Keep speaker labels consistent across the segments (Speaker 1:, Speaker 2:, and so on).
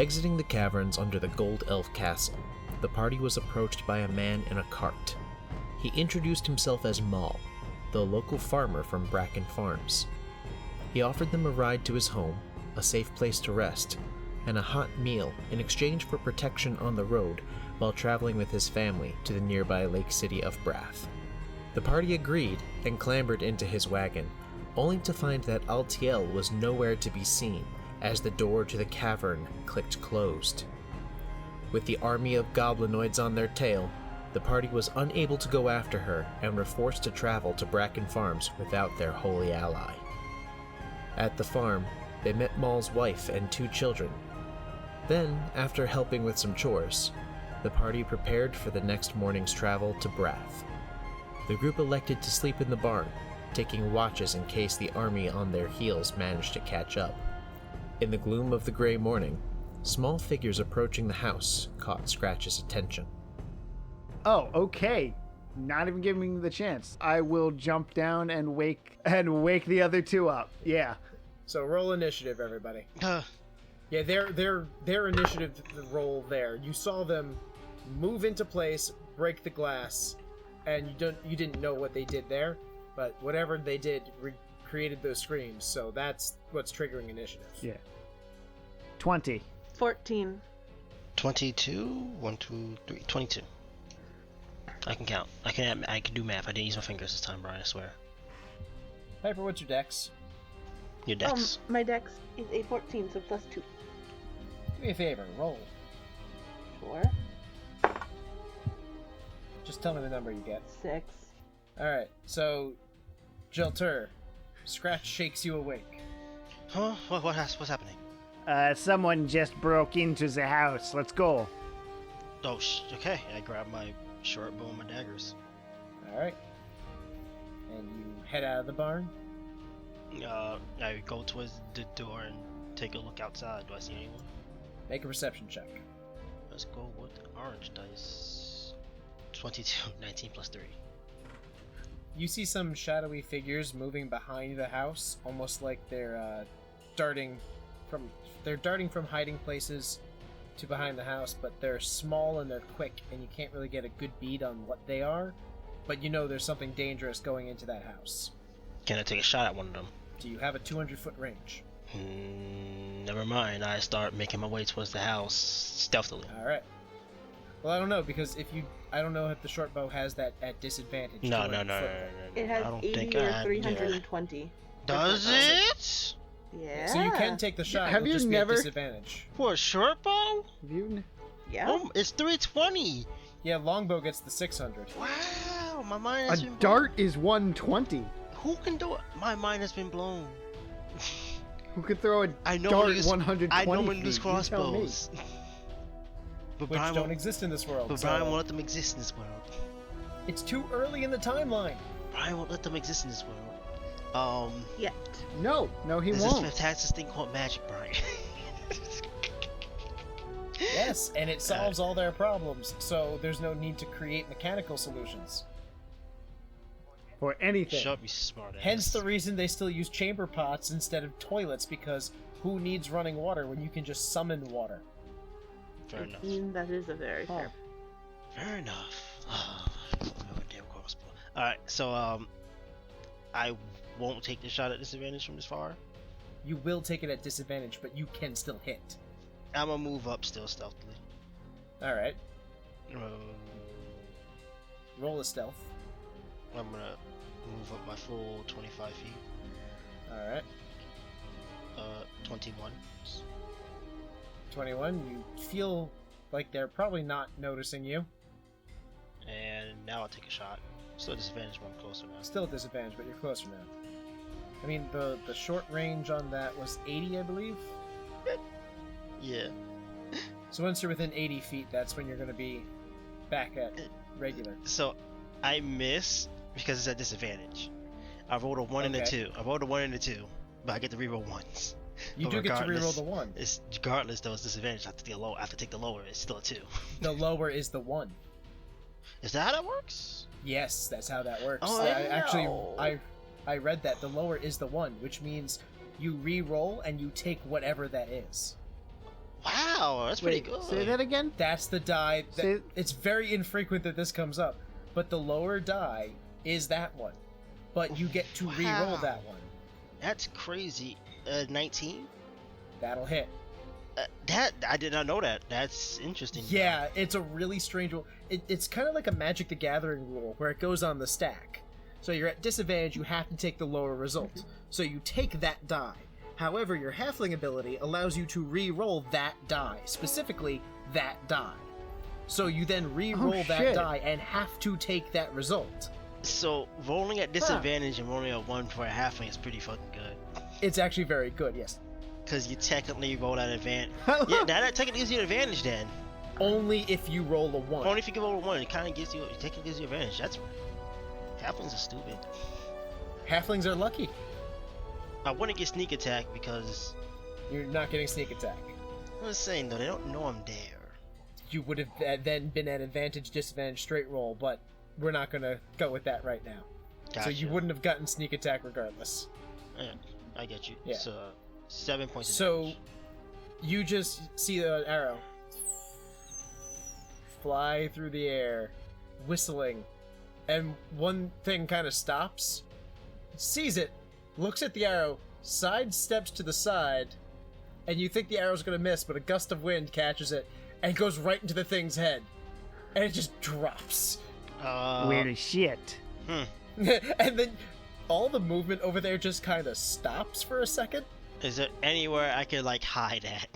Speaker 1: Exiting the caverns under the Gold Elf Castle, the party was approached by a man in a cart. He introduced himself as Maul, the local farmer from Bracken Farms. He offered them a ride to his home, a safe place to rest, and a hot meal in exchange for protection on the road while traveling with his family to the nearby lake city of Brath. The party agreed and clambered into his wagon, only to find that Altiel was nowhere to be seen as the door to the cavern clicked closed. With the army of goblinoids on their tail, the party was unable to go after her and were forced to travel to Bracken Farms without their holy ally. At the farm, they met Maul's wife and 2 children. Then, after helping with some chores, the party prepared for the next morning's travel to Brath. The group elected to sleep in the barn, taking watches in case the army on their heels managed to catch up. In the gloom of the gray morning, small figures approaching the house caught Scratch's attention.
Speaker 2: Oh, okay. Not even giving me the chance. I will jump down and wake the other 2 up. Yeah.
Speaker 3: So roll initiative, everybody. Yeah, their initiative roll there. You saw them move into place, break the glass, and you didn't know what they did there, but whatever they did created those screams. So that's what's triggering initiative.
Speaker 2: Yeah. 20.
Speaker 4: 14.
Speaker 5: 22. 1, 2, 3. 22. I can count. I can do math. I didn't use my fingers this time, Brian, I swear.
Speaker 3: Piper, what's your dex?
Speaker 5: Your dex.
Speaker 4: My dex is a 14, so plus 2.
Speaker 3: Do me a favor, roll.
Speaker 4: Sure.
Speaker 3: Just tell me the number you get.
Speaker 4: 6.
Speaker 3: Alright, so Jelltur, Scratch shakes you awake.
Speaker 5: Huh? What's happening?
Speaker 2: Someone just broke into the house. Let's go.
Speaker 5: Oh, okay. I grab my short bow and my daggers.
Speaker 3: Alright. And you head out of the barn?
Speaker 5: I go towards the door and take a look outside. Do I see anyone?
Speaker 3: Make a perception check.
Speaker 5: Let's go with orange dice. 22, 19 plus 3.
Speaker 3: You see some shadowy figures moving behind the house, almost like they're darting from hiding places to behind the house, but they're small and they're quick, and you can't really get a good bead on what they are, but you know there's something dangerous going into that house.
Speaker 5: Can I take a shot at one of them?
Speaker 3: Do you have a 200-foot range?
Speaker 5: Never mind. I start making my way towards the house stealthily.
Speaker 3: Alright. Well, I don't know, because I don't know if the short bow has that at disadvantage.
Speaker 5: No.
Speaker 4: It has
Speaker 5: I don't
Speaker 4: 80
Speaker 5: think
Speaker 4: or 320.
Speaker 5: Does it?
Speaker 4: Yeah.
Speaker 3: So you can take the shot.
Speaker 2: Have you
Speaker 3: just
Speaker 2: never-
Speaker 3: be at disadvantage.
Speaker 5: For a short bow?
Speaker 4: Yeah.
Speaker 5: Oh, it's 320.
Speaker 3: Yeah, longbow gets the 600.
Speaker 5: Wow, my mind
Speaker 2: A
Speaker 5: has been
Speaker 2: dart is 120.
Speaker 5: Who can do it? My mind has been blown.
Speaker 2: Who could throw a
Speaker 5: I know
Speaker 2: dart
Speaker 5: when to
Speaker 2: 120
Speaker 5: I know when to use
Speaker 2: feet? You tell me.
Speaker 5: crossbows. But
Speaker 3: Which
Speaker 5: Brian
Speaker 3: don't
Speaker 5: won't,
Speaker 3: exist in this world.
Speaker 5: but
Speaker 3: so
Speaker 5: Brian won't let them exist in this world.
Speaker 3: It's too early in the timeline.
Speaker 5: Brian won't let them exist in this world.
Speaker 4: Yet.
Speaker 2: No, he
Speaker 5: There's
Speaker 2: won't.
Speaker 5: this fantastic thing called magic, Brian.
Speaker 3: Yes, and it solves all their problems, so there's no need to create mechanical solutions.
Speaker 2: For anything.
Speaker 5: Shut up, you smart ass.
Speaker 3: Hence the reason they still use chamber pots instead of toilets, because who needs running water when you can just summon water?
Speaker 5: Fair enough.
Speaker 4: That is a very fair.
Speaker 5: Fair enough. Oh, damn crossbow. Alright, so, I won't take the shot at disadvantage from this far.
Speaker 3: You will take it at disadvantage, but you can still hit.
Speaker 5: I'm gonna move up still stealthily.
Speaker 3: Alright. Roll a stealth.
Speaker 5: I'm gonna move up my full 25 feet.
Speaker 3: Alright.
Speaker 5: 21.
Speaker 3: 21, you feel like they're probably not noticing you.
Speaker 5: And now I'll take a shot. Still disadvantage, but I'm closer now.
Speaker 3: Still a disadvantage, but you're closer now. I mean, the short range on that was 80, I believe?
Speaker 5: Yeah.
Speaker 3: So once you're within 80 feet, that's when you're going to be back at regular.
Speaker 5: So, I miss because it's at disadvantage. I rolled a 1 and a 2. I rolled a 1 and a 2, but I get to reroll ones.
Speaker 3: You
Speaker 5: But
Speaker 3: do get to
Speaker 5: regardless,
Speaker 3: reroll the 1.
Speaker 5: It's regardless though, it's disadvantage. I have to take the lower. It's still a 2.
Speaker 3: The lower is the 1.
Speaker 5: Is that how that works?
Speaker 3: Yes, that's how that works.
Speaker 5: Oh,
Speaker 3: I read that. The lower is the 1, which means you re-roll and you take whatever that is.
Speaker 5: Wow, Wow, that's pretty
Speaker 2: Wait,
Speaker 5: good.
Speaker 2: say that again?
Speaker 3: That's the die.
Speaker 2: Say-
Speaker 3: It's very infrequent that this comes up, but the lower die is that one. But you get to re-roll
Speaker 5: Wow.
Speaker 3: that one.
Speaker 5: That's crazy. 19?
Speaker 3: That'll hit.
Speaker 5: That I did not know that. That's interesting.
Speaker 3: Yeah, it's a really strange rule. It's kind of like a Magic the Gathering rule where it goes on the stack. So you're at disadvantage, you have to take the lower result. So you take that die. However, your halfling ability allows you to re-roll that die, specifically that die. So you then re-roll that
Speaker 2: shit.
Speaker 3: die and have to take that result.
Speaker 5: So rolling at disadvantage and rolling at 1 for a halfling is pretty fucking good.
Speaker 3: It's actually very good, yes.
Speaker 5: Because you technically roll at advantage. Yeah, now that technically gives you an advantage then.
Speaker 3: Only if you roll a 1.
Speaker 5: Only if you can roll a 1, it kind of gives you, it technically gives you advantage. That's, halflings are stupid.
Speaker 3: Halflings are lucky.
Speaker 5: I wouldn't get sneak attack because,
Speaker 3: You're not getting sneak attack.
Speaker 5: I'm just saying though, they don't know I'm there.
Speaker 3: You would have then been at advantage, disadvantage, straight roll, but we're not going to go with that right now.
Speaker 5: Gotcha.
Speaker 3: So you wouldn't have gotten sneak attack regardless.
Speaker 5: Yeah, I get you.
Speaker 3: Yeah.
Speaker 5: So 7 points of
Speaker 3: So
Speaker 5: damage.
Speaker 3: you just see the arrow fly through the air, whistling, and one thing kind of stops, sees it, looks at the arrow, sidesteps to the side, and you think the arrow's going to miss, but a gust of wind catches it and goes right into the thing's head, and it just drops.
Speaker 2: Weird as shit.
Speaker 3: And then all the movement over there just kind of stops for a second.
Speaker 5: Is there anywhere I could like hide at?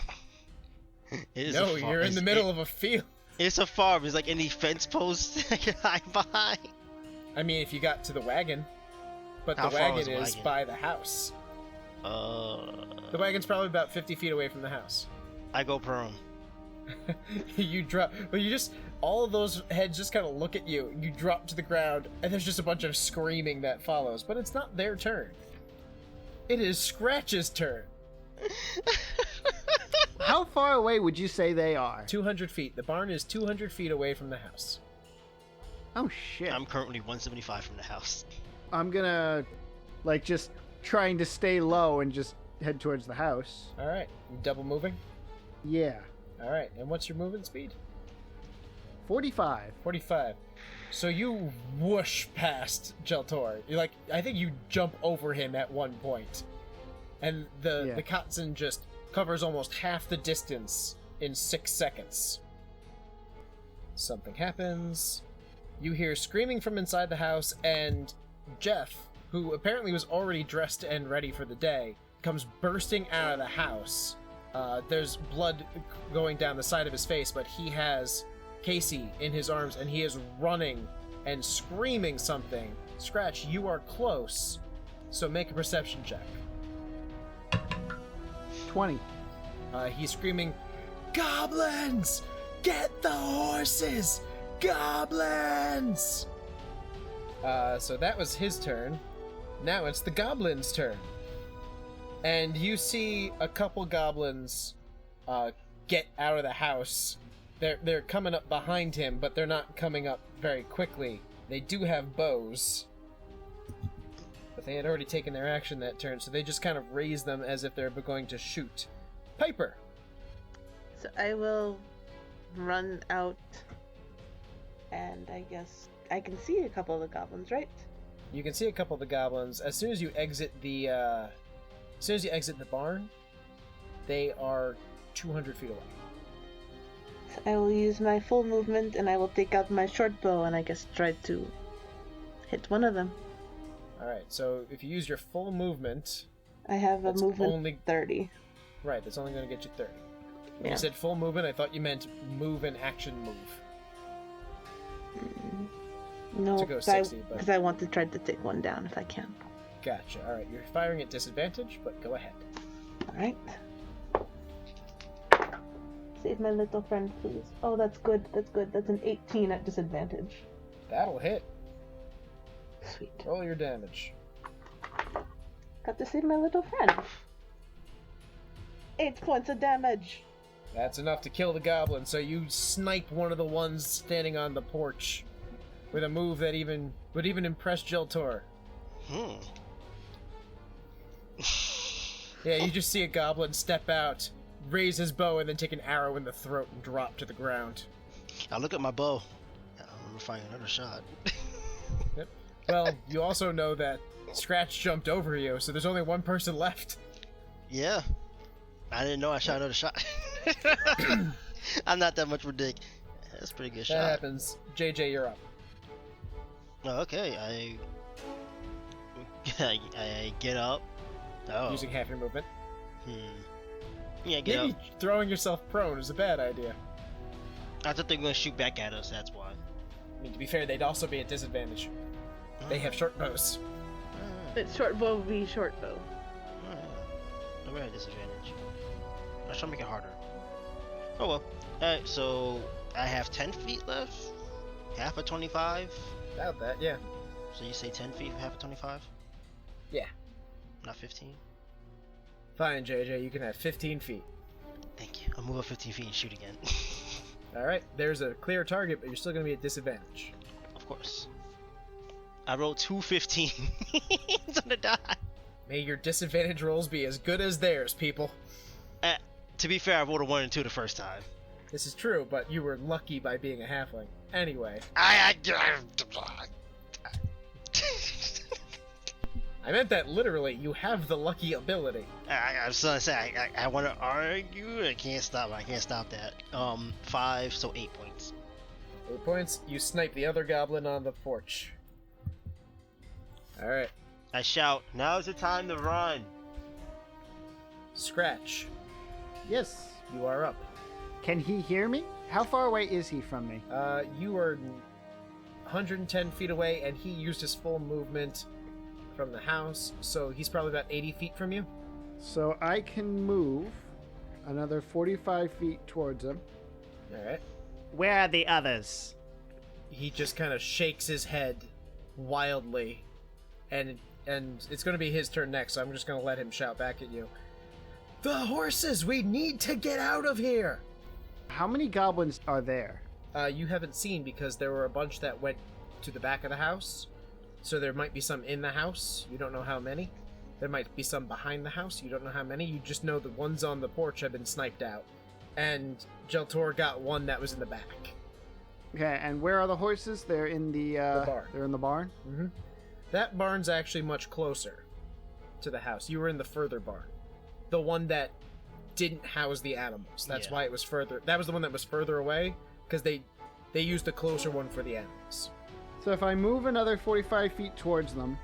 Speaker 5: It is a
Speaker 3: No,
Speaker 5: farm.
Speaker 3: you're in the middle of a field.
Speaker 5: It's a farm. Is like any fence posts I can hide behind?
Speaker 3: I mean, if you got to the wagon, but
Speaker 5: How
Speaker 3: the
Speaker 5: far
Speaker 3: wagon
Speaker 5: was
Speaker 3: is
Speaker 5: the wagon?
Speaker 3: by the house. The wagon's probably about 50 feet away from the house.
Speaker 5: I go prone.
Speaker 3: You drop, but you just, all of those heads just kind of look at you. You drop to the ground, and there's just a bunch of screaming that follows. But it's not their turn. It is Scratch's turn.
Speaker 2: How far away would you say they are?
Speaker 3: 200 feet. The barn is 200 feet away from the house.
Speaker 2: Oh shit.
Speaker 5: I'm currently 175 from the house.
Speaker 2: I'm gonna, like, just trying to stay low and just head towards the house.
Speaker 3: All right, you double moving.
Speaker 2: Yeah.
Speaker 3: All right, and what's your movement speed?
Speaker 2: 45.
Speaker 3: 45. So you whoosh past Jelltur. You're like, I think you jump over him at one point. And the Katzen just covers almost half the distance in 6 seconds. Something happens. You hear screaming from inside the house, and Jeff, who apparently was already dressed and ready for the day, comes bursting out of the house. There's blood going down the side of his face, but he has Casey in his arms, and he is running and screaming something. Scratch, you are close, so make a perception check.
Speaker 2: 20.
Speaker 3: He's screaming, "Goblins! Get the horses! Goblins!" So that was his turn. Now it's the goblins' turn. And you see a couple goblins get out of the house. They're coming up behind him, but they're not coming up very quickly. They do have bows. But they had already taken their action that turn, so they just kind of raise them as if they're going to shoot. Piper!
Speaker 4: So I will run out, and I guess I can see a couple of the goblins, right?
Speaker 3: You can see a couple of the goblins. As soon as you exit the barn, they are 200 feet away.
Speaker 4: So I will use my full movement, and I will take out my short bow, and I guess try to hit one of them.
Speaker 3: Alright, so if you use your full movement...
Speaker 4: I have a
Speaker 3: That's
Speaker 4: movement
Speaker 3: only-
Speaker 4: 30.
Speaker 3: Right, that's only going to get you 30. When
Speaker 4: Yeah.
Speaker 3: you said full movement, I thought you meant move and action move.
Speaker 4: No,
Speaker 3: To go 60, but-
Speaker 4: because I want to try to take one down if I can.
Speaker 3: Gotcha. Alright, you're firing at disadvantage, but go ahead.
Speaker 4: Alright. Save my little friend, please. Oh, that's good. That's good. That's an 18 at disadvantage.
Speaker 3: That'll hit.
Speaker 4: Sweet.
Speaker 3: Roll your damage.
Speaker 4: Got to save my little friend. 8 points of damage.
Speaker 3: That's enough to kill the goblin, so you snipe one of the ones standing on the porch with a move that would even impress Jelltur. Yeah, you just see a goblin step out, raise his bow and then take an arrow in the throat and drop to the ground.
Speaker 5: I look at my bow. I'm gonna find another shot.
Speaker 3: Yep. Well, you also know that Scratch jumped over you, so there's only one person left.
Speaker 5: Yeah. I didn't know I shot another shot. I'm not that much of a dick. That's a pretty good shot.
Speaker 3: That happens. JJ, you're up.
Speaker 5: Oh, okay, I get up. Oh.
Speaker 3: Using half your movement.
Speaker 5: Yeah, get
Speaker 3: Maybe
Speaker 5: up.
Speaker 3: throwing yourself prone is a bad idea.
Speaker 5: I thought they were gonna shoot back at us, that's why.
Speaker 3: I mean, to be fair, they'd also be at disadvantage. They have short bows.
Speaker 4: But short bow would be short bow.
Speaker 5: We're at disadvantage. I was trying to make it harder. Oh well. Alright, so I have 10 feet left? Half of 25?
Speaker 3: About that, yeah.
Speaker 5: So you say 10 feet, half of 25?
Speaker 3: Yeah.
Speaker 5: Not 15?
Speaker 3: Fine, JJ, you can have 15 feet.
Speaker 5: Thank you. I'll move up 15 feet and shoot again.
Speaker 3: Alright, there's a clear target, but you're still going to be at disadvantage.
Speaker 5: Of course. I rolled 2 15. It's gonna die.
Speaker 3: May your disadvantage rolls be as good as theirs, people.
Speaker 5: To be fair, I rolled a 1 and 2 the first time.
Speaker 3: This is true, but you were lucky by being a halfling. Anyway.
Speaker 5: I
Speaker 3: meant that literally. You have the lucky ability.
Speaker 5: was gonna say, I want to argue. I can't stop that. 5, so 8 points.
Speaker 3: 8 points. You snipe the other goblin on the porch. Alright.
Speaker 5: I shout, now's the time to run.
Speaker 3: Scratch.
Speaker 2: Yes.
Speaker 3: You are up.
Speaker 2: Can he hear me? How far away is he from me?
Speaker 3: You are 110 feet away, and he used his full movement from the house, so he's probably about 80 feet from you.
Speaker 2: So I can move another 45 feet towards him.
Speaker 3: Alright.
Speaker 2: Where are the others?
Speaker 3: He just kind of shakes his head wildly, and it's going to be his turn next, so I'm just going to let him shout back at you. The horses! We need to get out of here!
Speaker 2: How many goblins are there?
Speaker 3: You haven't seen because there were a bunch that went to the back of the house. So there might be some in the house. You don't know how many. There might be some behind the house. You don't know how many. You just know the ones on the porch have been sniped out. And Jelltur got one that was in the back.
Speaker 2: Okay, and where are the horses? They're in the
Speaker 3: barn.
Speaker 2: They're in the barn?
Speaker 3: Mm-hmm. That barn's actually much closer to the house. You were in the further barn. The one that didn't house the animals. That's why it was further. That was the one that was further away, because they used the closer one for the animals.
Speaker 2: So if I move another 45 feet towards them,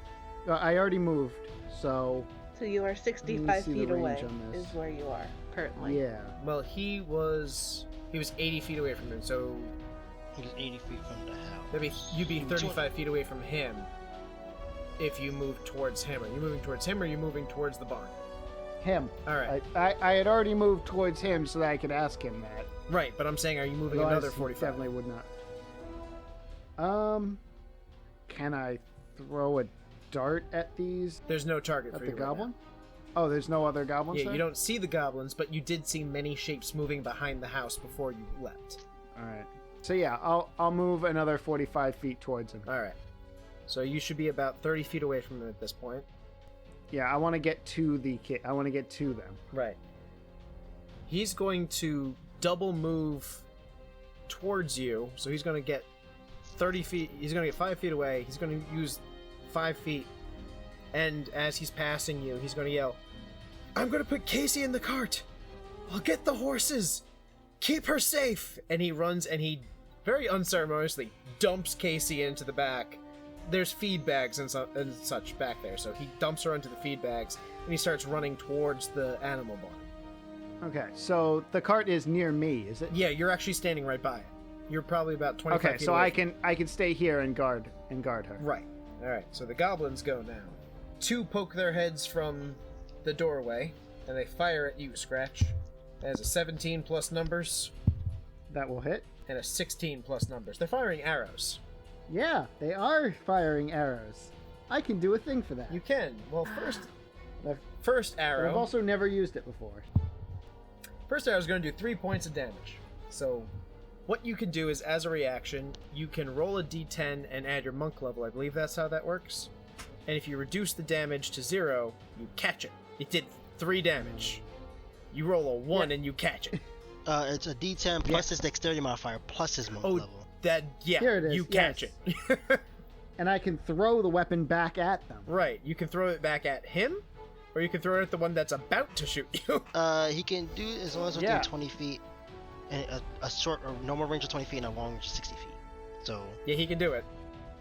Speaker 2: I already moved, so...
Speaker 4: So you are 65
Speaker 2: see the
Speaker 4: feet away
Speaker 2: range on this.
Speaker 4: is where you are currently.
Speaker 2: Yeah.
Speaker 3: Well, he was 80 feet away from him, so
Speaker 5: He was 80 feet from the house.
Speaker 3: maybe you'd be 35 feet away from him if you moved towards him. Are you moving towards him, or are you moving towards the barn?
Speaker 2: Him.
Speaker 3: All right.
Speaker 2: I had already moved towards him so that I could ask him that.
Speaker 3: Right, but I'm saying, are you moving
Speaker 2: Otherwise,
Speaker 3: another 45?
Speaker 2: he definitely would not. Can I throw a dart at these?
Speaker 3: There's no target
Speaker 2: At
Speaker 3: for
Speaker 2: the
Speaker 3: you
Speaker 2: goblin?
Speaker 3: right
Speaker 2: Oh, there's no other
Speaker 3: now.
Speaker 2: goblins
Speaker 3: Yeah,
Speaker 2: there?
Speaker 3: you don't see the goblins, but you did see many shapes moving behind the house before you left.
Speaker 2: Alright. So yeah, I'll move another 45 feet towards him.
Speaker 3: All right. So you should be about 30 feet away from him at this point.
Speaker 2: Yeah, I want to get to the kid. I want to get to them.
Speaker 3: Right. He's going to double move towards you, so he's going to get 30 feet. He's going to get 5 feet away. He's going to use 5 feet, and as he's passing you, he's going to yell, "I'm going to put Casey in the cart. I'll get the horses. Keep her safe." And he runs, and he very unceremoniously dumps Casey into the back. There's feed bags and such back there, so he dumps her into the feed bags, and he starts running towards the animal barn.
Speaker 2: Okay, so the cart is near me, is it?
Speaker 3: Yeah, you're actually standing right by it. You're probably about 25
Speaker 2: Okay,
Speaker 3: feet
Speaker 2: so
Speaker 3: away
Speaker 2: I can stay here and guard her.
Speaker 3: Right. Alright, so the goblins go now. 2 poke their heads from the doorway, and they fire at you, Scratch. That has a 17 plus numbers,
Speaker 2: That will hit.
Speaker 3: and a 16 plus numbers. They're firing arrows.
Speaker 2: Yeah, they are firing arrows. I can do a thing for that.
Speaker 3: You can. Well, first
Speaker 2: But
Speaker 3: arrow...
Speaker 2: I've also never used it before.
Speaker 3: First arrow is going to do 3 points of damage. So, what you can do is, as a reaction, you can roll a d10 and add your monk level. I believe that's how that works. And if you reduce the damage to 0, you catch it. It did 3 damage. You roll a 1 and you catch it.
Speaker 5: It's a D10 plus his dexterity modifier plus his move level.
Speaker 2: Here it is,
Speaker 3: you catch it.
Speaker 2: And I can throw the weapon back at them.
Speaker 3: Right, you can throw it back at him, or you can throw it at the one that's about to shoot you.
Speaker 5: He can do it as long as within 20 feet, and a short or normal range of 20 feet and a long range of 60 feet. So
Speaker 3: yeah, he can do it.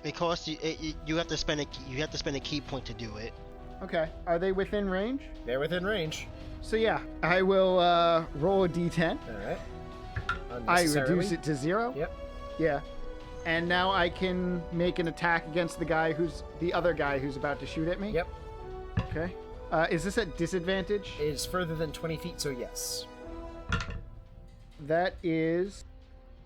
Speaker 5: it costs you. You have to spend a key point to do it.
Speaker 2: Okay. Are they within range?
Speaker 3: They're within range.
Speaker 2: So yeah, I will roll a d10.
Speaker 3: All right.
Speaker 2: I reduce it to 0.
Speaker 3: Yep.
Speaker 2: Yeah. And now I can make an attack against the other guy who's about to shoot at me.
Speaker 3: Yep.
Speaker 2: Okay. Is this at disadvantage?
Speaker 3: It is further than 20 feet, so yes.
Speaker 2: That is...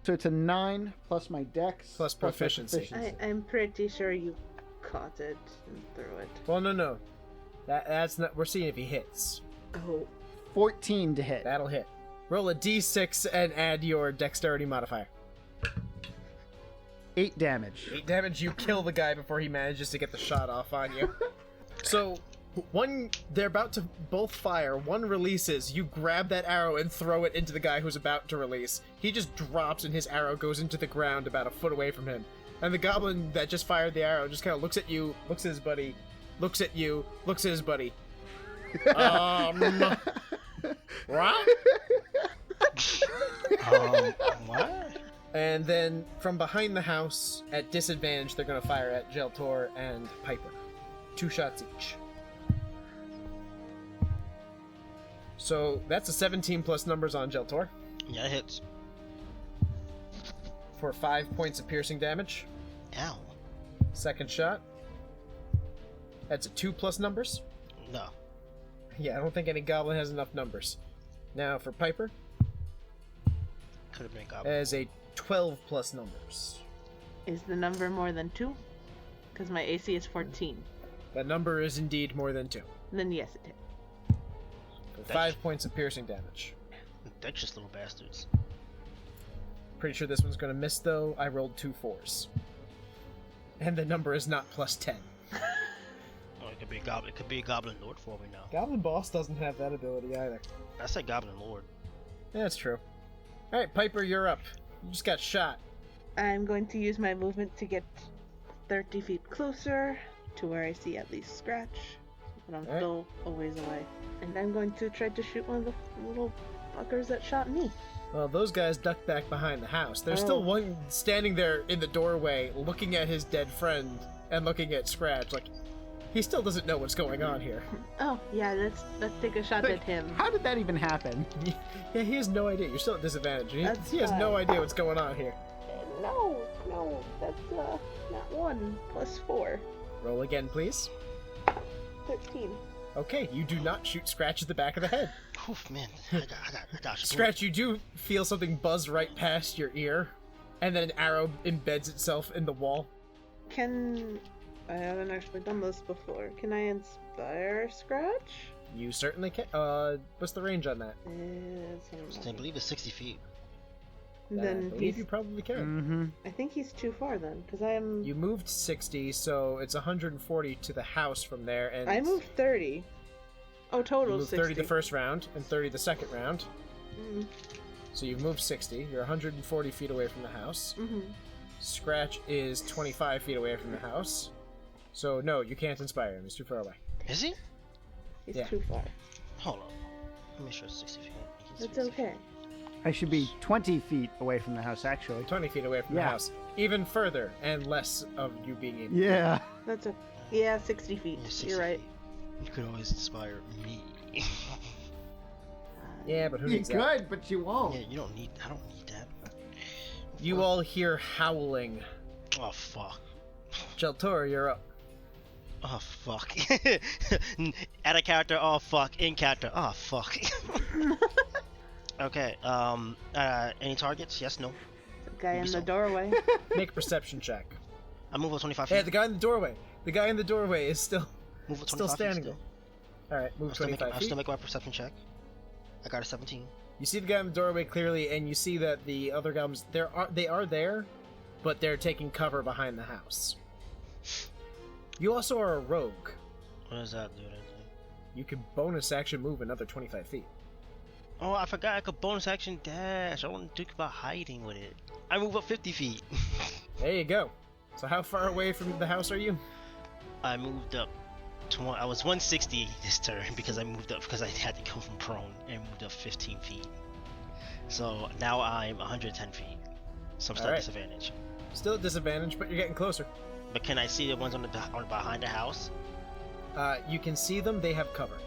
Speaker 2: So it's a 9 plus my dex.
Speaker 3: Plus
Speaker 2: my
Speaker 3: proficiency.
Speaker 4: I'm pretty sure you caught it and threw it.
Speaker 3: Well, no. That's not. We're seeing if he hits.
Speaker 4: Oh.
Speaker 2: 14 to hit.
Speaker 3: That'll hit. Roll a d6 and add your dexterity modifier.
Speaker 2: 8 damage.
Speaker 3: 8 damage. You kill the guy before he manages to get the shot off on you. So, they're about to both fire. One releases. You grab that arrow and throw it into the guy who's about to release. He just drops and his arrow goes into the ground about a foot away from him. And the goblin that just fired the arrow just kind of looks at you, looks at his buddy, looks at you, looks at his buddy. Right?
Speaker 5: What?
Speaker 3: And then from behind the house, at disadvantage, they're going to fire at Jelltur and Piper. 2 shots each. So that's a 17 plus numbers on Jelltur
Speaker 5: Yeah, it hits.
Speaker 3: for 5 points of piercing damage.
Speaker 5: Ow.
Speaker 3: Second shot. That's a 2 plus numbers.
Speaker 5: No.
Speaker 3: Yeah, I don't think any goblin has enough numbers. Now for Piper,
Speaker 5: Could have been a goblin.
Speaker 3: as a 12 plus numbers.
Speaker 4: Is the number more than 2? Because my AC is 14.
Speaker 3: That number is indeed more than 2.
Speaker 4: Then yes, it hit.
Speaker 3: For 5 points of piercing damage.
Speaker 5: They're just little bastards.
Speaker 3: Pretty sure this one's gonna miss though. I rolled 2 4s. And the number is not plus 10.
Speaker 5: Oh, it could be a goblin. It could be a goblin lord for me now.
Speaker 3: Goblin boss doesn't have that ability either.
Speaker 5: I said goblin lord.
Speaker 3: Yeah, that's true. Alright, Piper, you're up. You just got shot.
Speaker 4: I'm going to use my movement to get 30 feet closer to where I see at least Scratch. But I'm
Speaker 3: Alright.
Speaker 4: still a ways away. And I'm going to try to shoot one of the little fuckers that shot me.
Speaker 3: Well, those guys ducked back behind the house. There's still one standing there in the doorway, looking at his dead friend and looking at Scratch. Like, he still doesn't know what's going on here.
Speaker 4: Oh, yeah, let's take a shot
Speaker 2: Like,
Speaker 4: at him.
Speaker 2: How did that even happen?
Speaker 3: Yeah, he has no idea. You're still at disadvantage.
Speaker 4: That's
Speaker 3: He has no
Speaker 4: fine.
Speaker 3: idea what's going on here.
Speaker 4: No, that's not 1 plus 4.
Speaker 3: Roll again, please.
Speaker 4: 13.
Speaker 3: Okay, you do not shoot Scratch at the back of the head.
Speaker 5: Oof, man. I got
Speaker 3: Scratch, you do feel something buzz right past your ear, and then an arrow embeds itself in the wall.
Speaker 4: I haven't actually done this before. Can I inspire Scratch?
Speaker 3: You certainly can. What's the range on that?
Speaker 5: I believe it's 60 feet.
Speaker 3: I
Speaker 4: Then
Speaker 3: believe you probably can.
Speaker 2: Mm-hmm.
Speaker 4: I think he's too far then, because I am.
Speaker 3: You moved 60, so it's 140 to the house from there, and
Speaker 4: I moved 30. Oh,
Speaker 3: you
Speaker 4: total
Speaker 3: moved
Speaker 4: 60.
Speaker 3: 30 the first round and 30 the second round.
Speaker 4: Mm,
Speaker 3: So you've moved 60. You're 140 feet away from the house.
Speaker 4: mm-hmm.
Speaker 3: Scratch is 25 feet away from the house. So no, you can't inspire him. He's too far away.
Speaker 5: Is he?
Speaker 4: He's
Speaker 3: Yeah.
Speaker 4: too far.
Speaker 5: Hold on. Let me make sure it's 60 feet. He's
Speaker 4: It's
Speaker 5: 60
Speaker 4: okay.
Speaker 5: feet.
Speaker 2: I should be 20 feet away from the house, actually.
Speaker 3: 20 feet away from the
Speaker 2: Yeah.
Speaker 3: house. Even further and less of you being able.
Speaker 2: Yeah.
Speaker 4: That's a. Yeah, 60 feet.
Speaker 5: Yeah, 60
Speaker 4: You're right.
Speaker 5: feet. You could always inspire me.
Speaker 3: Yeah, but who
Speaker 2: You
Speaker 3: needs that?
Speaker 2: could, but you won't.
Speaker 5: Yeah, I don't need that.
Speaker 3: You all hear howling.
Speaker 5: Oh, fuck.
Speaker 3: Jelltur, you're up.
Speaker 5: Oh, fuck. Add a character, oh, fuck. In character, oh, fuck. Okay, any targets? Yes, no?
Speaker 4: The guy in
Speaker 5: Maybe
Speaker 4: the
Speaker 5: so.
Speaker 4: doorway.
Speaker 3: Make a perception check.
Speaker 5: I move at 25 feet.
Speaker 3: Hey, the guy in the doorway. The guy in the doorway is still
Speaker 5: Move at 25
Speaker 3: still
Speaker 5: feet
Speaker 3: standing
Speaker 5: still.
Speaker 3: there. All right, move
Speaker 5: I'll still,
Speaker 3: 25
Speaker 5: I'll
Speaker 3: feet.
Speaker 5: still make my perception check. I got a 17.
Speaker 3: You see the guy in the doorway clearly, and you see that the other goblins they are there, but they're taking cover behind the house. You also are a rogue.
Speaker 5: What does that do?
Speaker 3: You can bonus action move another 25 feet.
Speaker 5: Oh, I forgot I could bonus action dash. I don't think about hiding with it. I move up 50 feet.
Speaker 3: There you go. So how far away from the house are you?
Speaker 5: I moved up. I was 160 this turn because I moved up because I had to come from prone and moved up 15 feet. So now I'm 110 feet. So I'm still at disadvantage.
Speaker 3: Still at disadvantage, but you're getting closer.
Speaker 5: But can I see the ones on behind the house?
Speaker 3: You can see them. They have cover.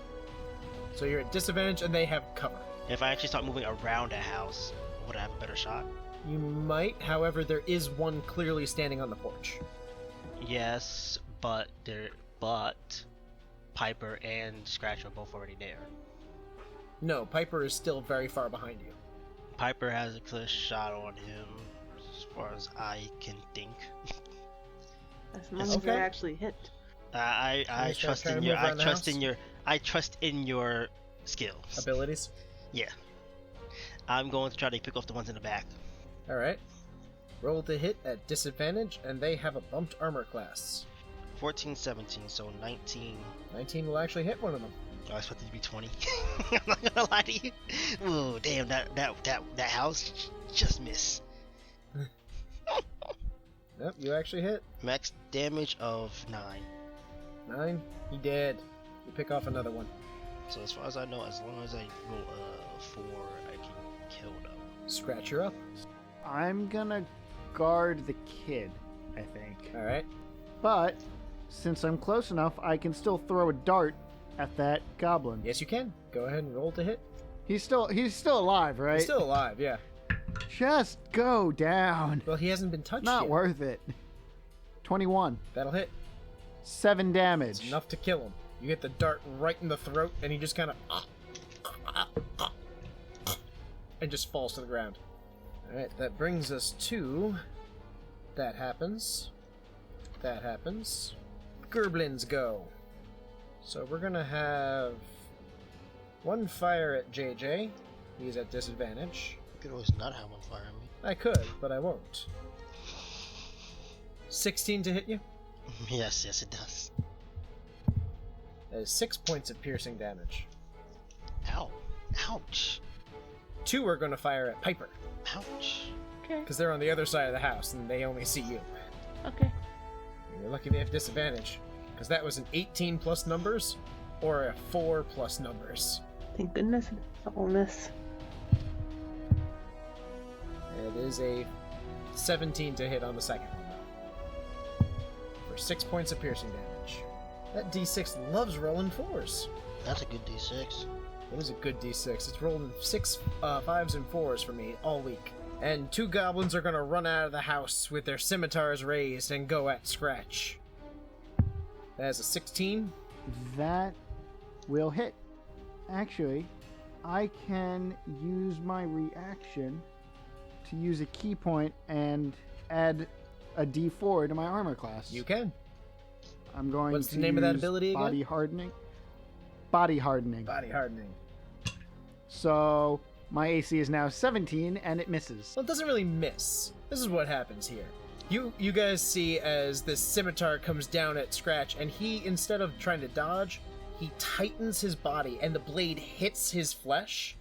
Speaker 3: So you're at disadvantage, and they have cover.
Speaker 5: If I actually start moving around a house, would I have a better shot?
Speaker 3: You might. However, there is one clearly standing on the porch.
Speaker 5: Yes, but Piper and Scratch are both already there.
Speaker 3: No, Piper is still very far behind you.
Speaker 5: Piper has a clear shot on him, as far as I can think.
Speaker 4: As long as you're actually hit.
Speaker 5: I trust in your skills.
Speaker 3: Abilities?
Speaker 5: Yeah. I'm going to try to pick off the ones in the back.
Speaker 3: Alright. Roll to hit at disadvantage, and they have a bumped armor class.
Speaker 5: 14, 17, so 19.
Speaker 3: 19 will actually hit one of them.
Speaker 5: I was expected to be 20. I'm not gonna lie to you. Ooh, damn, that house just missed.
Speaker 3: Yep, you actually hit.
Speaker 5: Max damage of 9.
Speaker 3: 9? He did. You pick off another one.
Speaker 5: So as far as I know, as long as I roll a 4, I can kill them.
Speaker 3: Scratch, you're up.
Speaker 2: I'm gonna guard the kid, I think.
Speaker 3: Alright.
Speaker 2: But since I'm close enough, I can still throw a dart at that goblin.
Speaker 3: Yes, you can. Go ahead and roll to hit.
Speaker 2: He's still alive, right?
Speaker 3: He's still alive, yeah.
Speaker 2: Just go down.
Speaker 3: Well, he hasn't been touched
Speaker 2: Not
Speaker 3: yet.
Speaker 2: worth it. 21.
Speaker 3: That'll hit.
Speaker 2: 7 damage.
Speaker 3: It's enough to kill him. You get the dart right in the throat, and he just kind of and just falls to the ground. Alright, that brings us to... That happens. That happens. Gerblins go. So we're gonna have... one fire at JJ. He's at disadvantage.
Speaker 5: You could always not have one fire on me.
Speaker 3: I could, but I won't. 16 to hit you?
Speaker 5: Yes, it does.
Speaker 3: That is 6 points of piercing damage.
Speaker 5: Ow. Ouch.
Speaker 3: 2 are gonna fire at Piper.
Speaker 5: Ouch.
Speaker 4: Okay.
Speaker 3: Because they're on the other side of the house, and they only see you.
Speaker 4: Okay.
Speaker 3: You're lucky they have disadvantage. Because that was an 18 plus numbers, or a 4 plus numbers.
Speaker 4: Thank goodness it's all miss.
Speaker 3: It is a 17 to hit on the second one. For 6 points of piercing damage. That D6 loves rolling 4s.
Speaker 5: That's a good D6.
Speaker 3: It is a good D6. It's rolling 6 5s and 4s for me all week. And 2 goblins are gonna run out of the house with their scimitars raised and go at Scratch. That is a 16.
Speaker 2: That will hit. Actually, I can use my reaction to use a key point and add a D4 to my armor class.
Speaker 3: You can.
Speaker 2: I'm going
Speaker 3: What's
Speaker 2: to
Speaker 3: the name of that
Speaker 2: use
Speaker 3: ability again?
Speaker 2: Body hardening. Body hardening.
Speaker 3: Body hardening.
Speaker 2: So my AC is now 17 and it misses.
Speaker 3: Well, it doesn't really miss. This is what happens here. You guys see as this scimitar comes down at Scratch, and he, instead of trying to dodge, he tightens his body, and the blade hits his flesh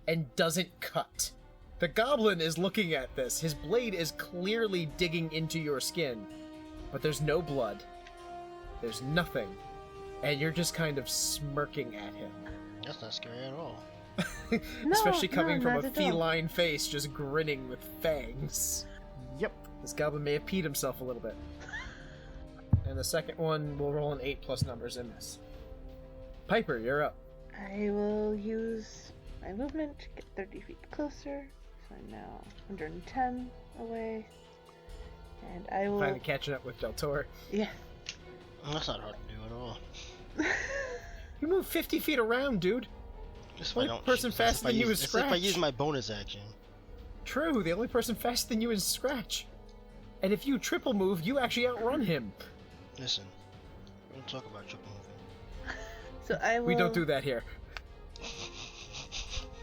Speaker 3: and doesn't cut. The goblin is looking at this. His blade is clearly digging into your skin, but there's no blood. There's nothing. And you're just kind of smirking at him.
Speaker 5: That's not scary at all.
Speaker 3: Especially coming from
Speaker 4: not
Speaker 3: a
Speaker 4: at all.
Speaker 3: feline face, just grinning with fangs.
Speaker 2: Yep.
Speaker 3: This goblin may have peed himself a little bit. And the second one will roll an 8 plus numbers and miss. Piper, you're up.
Speaker 4: I will use my movement to get 30 feet closer. So I'm now 110 away. And I will...
Speaker 3: Finally catching up with Jelltur.
Speaker 4: Yeah.
Speaker 5: That's not hard to do at all.
Speaker 3: You move 50 feet around, dude.
Speaker 5: Just
Speaker 3: Only person faster than you is
Speaker 5: If I
Speaker 3: Scratch.
Speaker 5: use my bonus action.
Speaker 3: True, the only person faster than you is Scratch. And if you triple move, you actually outrun him.
Speaker 5: Listen, we don't talk about triple moving.
Speaker 4: So I will...
Speaker 3: We don't do that here.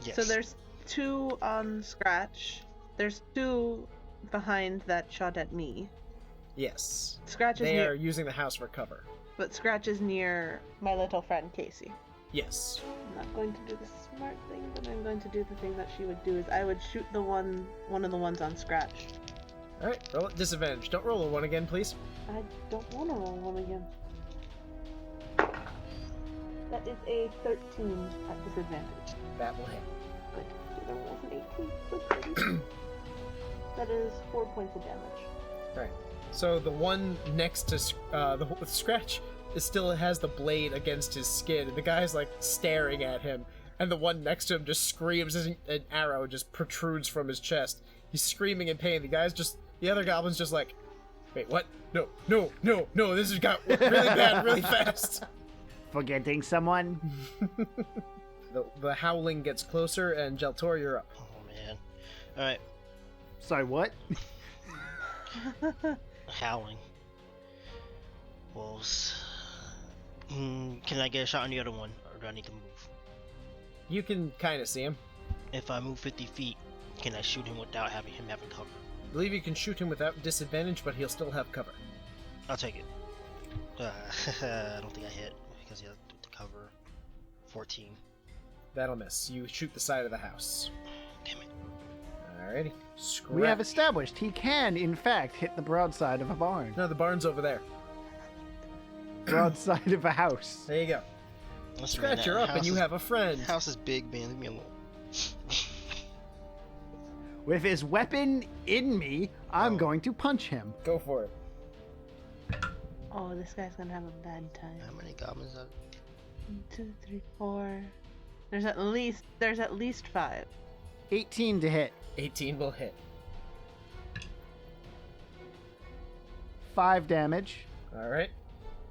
Speaker 5: Yes.
Speaker 4: So there's 2 on Scratch. There's 2 behind that shot at me.
Speaker 3: Yes.
Speaker 4: Scratch is
Speaker 3: They
Speaker 4: near...
Speaker 3: are using the house for cover.
Speaker 4: But Scratch is near my little friend Casey.
Speaker 1: Yes.
Speaker 4: I'm not going to do the smart thing, but I'm going to do the thing that she would do. Is I would shoot the one of the ones on Scratch.
Speaker 1: All right, roll at disadvantage. Don't roll a 1 again, please.
Speaker 4: I don't want to roll one again. That is a 13 at disadvantage.
Speaker 1: That will hit.
Speaker 4: Good. The other one was an 18. Good. That is 4 points of damage.
Speaker 1: All right. So the one next to the Scratch still has the blade against his skin, and the guy's like staring at him, and the one next to him just screams as an arrow just protrudes from his chest. He's screaming in pain. The other goblin's just like, wait, what? No, this has got really bad really fast.
Speaker 2: Forgetting someone?
Speaker 1: The howling gets closer, and Jelltur, you're up.
Speaker 5: Oh man. Alright.
Speaker 2: Sorry, what?
Speaker 5: Howling. Wolves. Can I get a shot on the other one, or do I need to move?
Speaker 1: You can kind of see him.
Speaker 5: If I move 50 feet, can I shoot him without having cover?
Speaker 1: I believe you can shoot him without disadvantage, but he'll still have cover.
Speaker 5: I'll take it. I don't think I hit, because he has to cover. 14.
Speaker 1: That'll miss. You shoot the side of the house.
Speaker 5: Damn it.
Speaker 1: Alrighty.
Speaker 2: We have established he can, in fact, hit the broadside of a barn.
Speaker 1: No, the barn's over there.
Speaker 2: Broadside of a house.
Speaker 1: There you go.
Speaker 5: Listen,
Speaker 1: Scratch,
Speaker 5: man,
Speaker 1: you're up, and you have a friend.
Speaker 5: House is big, man. Leave me alone.
Speaker 2: With his weapon in me, I'm
Speaker 5: Oh.
Speaker 2: going to punch him.
Speaker 1: Go for it.
Speaker 4: Oh, this guy's gonna have a bad time.
Speaker 5: How many goblins are
Speaker 4: 1, 2, 3, 4. There's at least 5.
Speaker 2: 18 to hit.
Speaker 1: 18 will hit.
Speaker 2: 5 damage.
Speaker 1: Alright.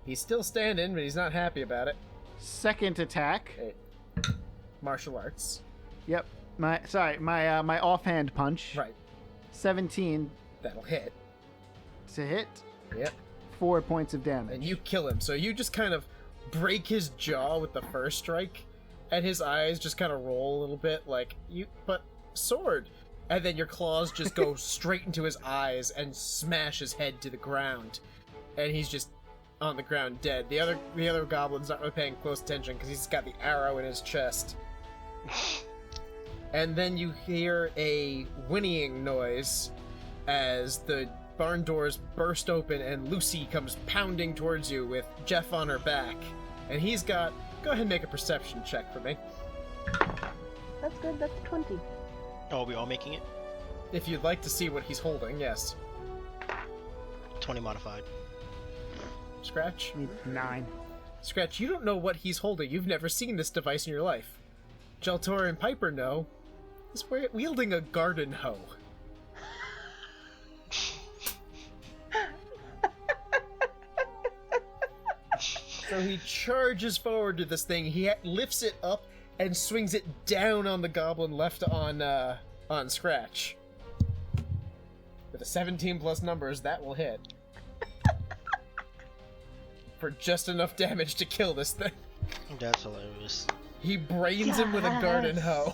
Speaker 1: He's still standing, but he's not happy about it.
Speaker 2: Second attack.
Speaker 1: Hey. Martial arts.
Speaker 2: Yep. My offhand punch.
Speaker 1: Right.
Speaker 2: 17
Speaker 1: That'll hit.
Speaker 2: to hit.
Speaker 1: Yep.
Speaker 2: 4 points of damage.
Speaker 1: And you kill him. So you just kind of break his jaw with the first strike, and his eyes just kind of roll a little bit but sword. And then your claws just go straight into his eyes and smash his head to the ground. And he's just on the ground dead. The other goblin's not really paying close attention because he's got the arrow in his chest. And then you hear a whinnying noise as the barn doors burst open and Lucy comes pounding towards you with Jeff on her back. And he's got... Go ahead and make a perception check for me.
Speaker 4: That's good. That's 20.
Speaker 5: Oh, are we all making it?
Speaker 1: If you'd like to see what he's holding, yes.
Speaker 5: 20 modified.
Speaker 1: Scratch?
Speaker 2: 9.
Speaker 1: Scratch, you don't know what he's holding. You've never seen this device in your life. Jelltur and Piper know. He's wielding a garden hoe. So he charges forward to this thing. He lifts it up and swings it down on the goblin left on Scratch. With a 17 plus numbers, that will hit. For just enough damage to kill this thing.
Speaker 5: That's hilarious.
Speaker 1: He brains him with a garden hoe.